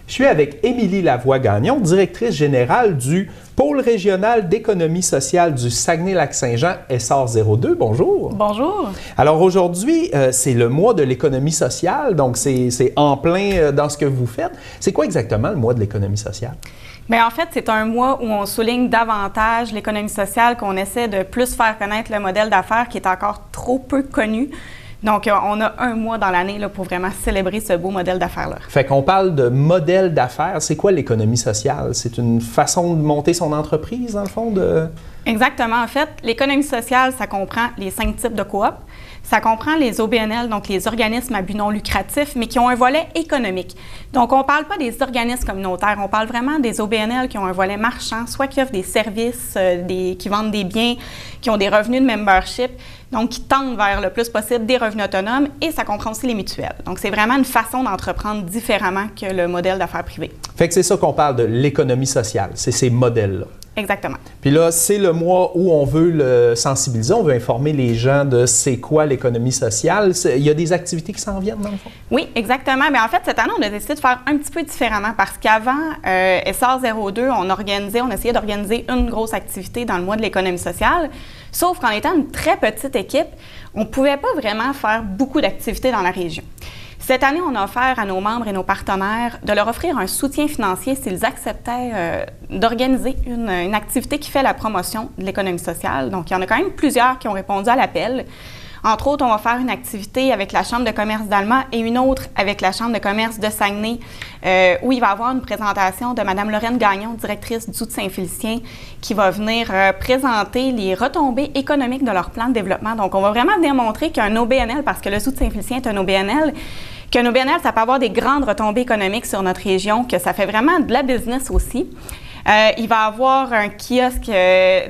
Je suis avec Émilie Lavoie-Gagnon, directrice générale du Pôle régional d'économie sociale du Saguenay-Lac-Saint-Jean, Essar 02. Bonjour. Bonjour. Alors aujourd'hui, c'est le mois de l'économie sociale, donc c'est en plein dans ce que vous faites. C'est quoi exactement le mois de l'économie sociale? Bien, en fait, c'est un mois où on souligne davantage l'économie sociale, qu'on essaie de plus faire connaître le modèle d'affaires qui est encore trop peu connu. Donc, on a un mois dans l'année pour vraiment célébrer ce beau modèle d'affaires-là. Fait qu'on parle de modèle d'affaires. C'est quoi l'économie sociale? C'est une façon de monter son entreprise, dans le fond? Exactement. En fait, l'économie sociale, ça comprend les 5 types de coop. Ça comprend les OBNL, donc les organismes à but non lucratif, mais qui ont un volet économique. Donc, on ne parle pas des organismes communautaires, on parle vraiment des OBNL qui ont un volet marchand, soit qui offrent des services, qui vendent des biens, qui ont des revenus de membership, donc qui tendent vers le plus possible des revenus autonomes, et ça comprend aussi les mutuelles. Donc, c'est vraiment une façon d'entreprendre différemment que le modèle d'affaires privé. Fait que c'est ça qu'on parle de l'économie sociale, c'est ces modèles-là. Exactement. Puis là, c'est le mois où on veut le sensibiliser, on veut informer les gens de c'est quoi l'économie sociale. Il y a des activités qui s'en viennent, dans le fond? Oui, exactement. Mais en fait, cette année, on a décidé de faire un petit peu différemment parce qu'avant, Essar 02, on essayait d'organiser une grosse activité dans le mois de l'économie sociale. Sauf qu'en étant une très petite équipe, on ne pouvait pas vraiment faire beaucoup d'activités dans la région. Cette année, on a offert à nos membres et nos partenaires de leur offrir un soutien financier s'ils acceptaient d'organiser une activité qui fait la promotion de l'économie sociale. Donc, il y en a quand même plusieurs qui ont répondu à l'appel. Entre autres, on va faire une activité avec la Chambre de commerce d'Alma et une autre avec la Chambre de commerce de Saguenay, où il va y avoir une présentation de Mme Lorraine Gagnon, directrice du Saint-Félicien, qui va venir présenter les retombées économiques de leur plan de développement. Donc, on va vraiment venir montrer qu'un OBNL, parce que le Zoo de Saint-Félicien est un OBNL, qu'un OBNL, ça peut avoir des grandes retombées économiques sur notre région, que ça fait vraiment de la business aussi. Il va y avoir un kiosque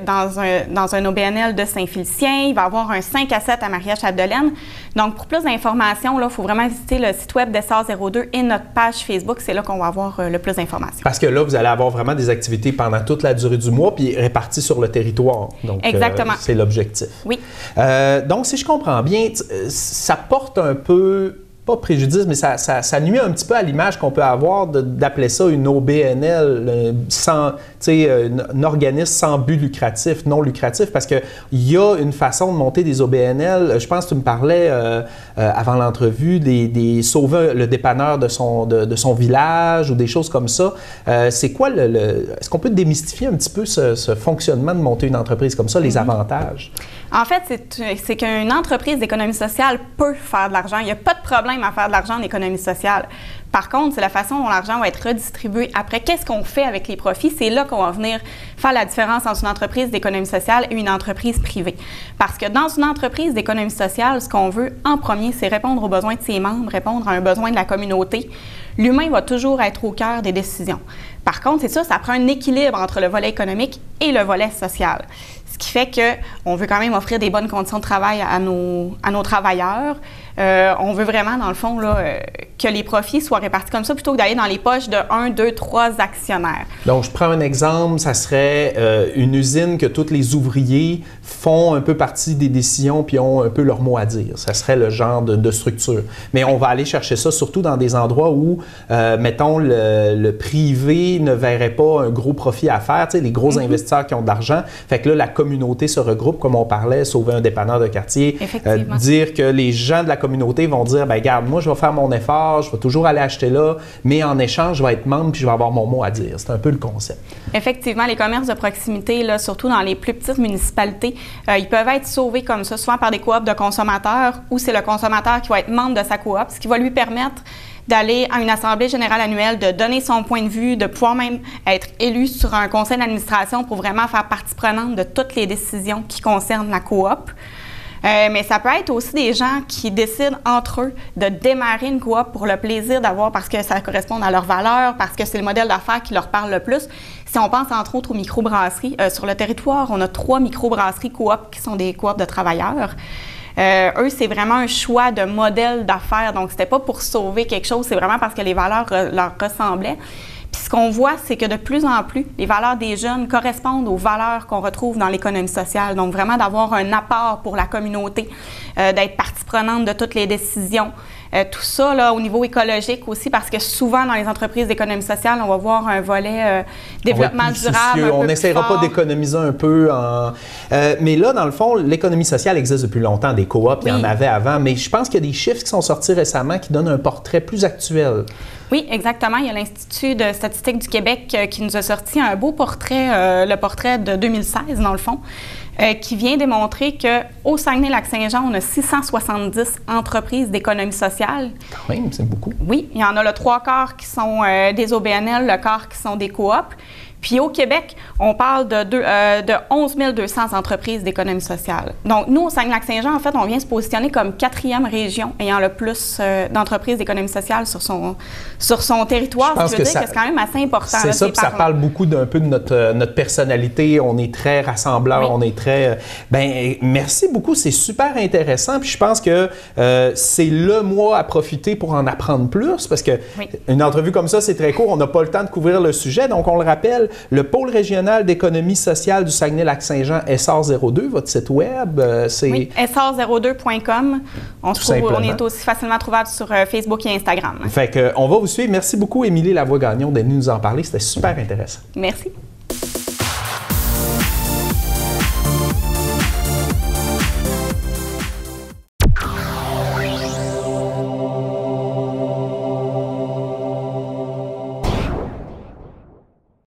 dans un OBNL de Saint-Félicien. Il va y avoir un 5 à 7 à Maria-Chapdelaine. Donc, pour plus d'informations, il faut vraiment visiter le site web d'Essar 02 et notre page Facebook. C'est là qu'on va avoir le plus d'informations. Parce que là, vous allez avoir vraiment des activités pendant toute la durée du mois puis réparties sur le territoire. Donc, exactement. C'est l'objectif. Oui. Donc, si je comprends bien, ça porte un peu... pas préjudice, mais ça nuit un petit peu à l'image qu'on peut avoir d'appeler ça une OBNL, un organisme sans but lucratif, non lucratif, parce qu'il y a une façon de monter des OBNL. Je pense que tu me parlais avant l'entrevue des sauver le dépanneur de son village ou des choses comme ça. C'est quoi est-ce qu'on peut démystifier un petit peu ce fonctionnement de monter une entreprise comme ça, les avantages? En fait, c'est qu'une entreprise d'économie sociale peut faire de l'argent. Il n'y a pas de problème à faire de l'argent en économie sociale. Par contre, c'est la façon dont l'argent va être redistribué. Après, qu'est-ce qu'on fait avec les profits? C'est là qu'on va venir faire la différence entre une entreprise d'économie sociale et une entreprise privée. Parce que dans une entreprise d'économie sociale, ce qu'on veut en premier, c'est répondre aux besoins de ses membres, répondre à un besoin de la communauté. L'humain va toujours être au cœur des décisions. Par contre, c'est ça prend un équilibre entre le volet économique et le volet social. Ce qui fait qu'on veut quand même offrir des bonnes conditions de travail à nos travailleurs. On veut vraiment, dans le fond, que les profits soient répartis comme ça plutôt que d'aller dans les poches de 1, 2, 3 actionnaires. Donc, je prends un exemple, ça serait une usine que tous les ouvriers font un peu partie des décisions puis ont un peu leur mot à dire. Ça serait le genre de structure. Mais on va aller chercher ça surtout dans des endroits où, mettons, le privé ne verrait pas un gros profit à faire, tu sais, les gros investisseurs qui ont de l'argent. Fait que là, la communauté se regroupe, comme on parlait, sauver un dépanneur de quartier, dire que les gens de la communauté vont dire, bien, regarde, moi, je vais faire mon effort, je vais toujours aller acheter là, mais en échange, je vais être membre puis je vais avoir mon mot à dire. C'est un peu le concept. Effectivement, les commerces de proximité, là, surtout dans les plus petites municipalités, ils peuvent être sauvés comme ça, souvent par des coops de consommateurs, où c'est le consommateur qui va être membre de sa coop, ce qui va lui permettre d'aller à une assemblée générale annuelle, de donner son point de vue, de pouvoir même être élu sur un conseil d'administration pour vraiment faire partie prenante de toutes les décisions qui concernent la coop. Mais ça peut être aussi des gens qui décident entre eux de démarrer une coop pour le plaisir d'avoir, parce que ça correspond à leurs valeurs, parce que c'est le modèle d'affaires qui leur parle le plus. Si on pense entre autres aux microbrasseries, sur le territoire, on a 3 microbrasseries coop qui sont des coops de travailleurs. Eux, c'est vraiment un choix de modèle d'affaires. Donc, c'était pas pour sauver quelque chose, c'est vraiment parce que les valeurs leur ressemblaient. Puis ce qu'on voit, c'est que de plus en plus, les valeurs des jeunes correspondent aux valeurs qu'on retrouve dans l'économie sociale. Donc, vraiment d'avoir un apport pour la communauté, d'être partie prenante de toutes les décisions. tout ça là, au niveau écologique aussi, parce que souvent dans les entreprises d'économie sociale, on va voir un volet développement durable. On n'essaiera pas d'économiser un peu. Mais là, dans le fond, l'économie sociale existe depuis longtemps, des coops, il y en avait avant, mais je pense qu'il y a des chiffres qui sont sortis récemment qui donnent un portrait plus actuel. Oui, exactement. Il y a l'Institut de statistique du Québec qui nous a sorti un beau portrait, le portrait de 2016, dans le fond, qui vient démontrer qu'au Saguenay-Lac-Saint-Jean, on a 670 entreprises d'économie sociale. Quand même, c'est beaucoup. Oui, il y en a le 3/4 qui sont des OBNL, le quart qui sont des coops. Puis au Québec, on parle de 11 200 entreprises d'économie sociale. Donc, nous, au Saguenay-Lac-Saint-Jean, en fait, on vient se positionner comme 4e région ayant le plus d'entreprises d'économie sociale sur son territoire. Ce qui veut dire que c'est quand même assez important. C'est ça, puis ça parle beaucoup d'un peu de notre personnalité. On est très rassembleur, on est très... merci beaucoup, c'est super intéressant. Puis je pense que c'est le mois à profiter pour en apprendre plus, parce que une entrevue comme ça, c'est très court. On n'a pas le temps de couvrir le sujet. Donc, on le rappelle, le pôle régional d'économie sociale du Saguenay-Lac-Saint-Jean, SR02, votre site web, c'est... Oui, sr02.com. On est aussi facilement trouvable sur Facebook et Instagram. Fait que, on va vous suivre. Merci beaucoup, Émilie Lavoie-Gagnon, d'être venue nous en parler. C'était super intéressant. Merci.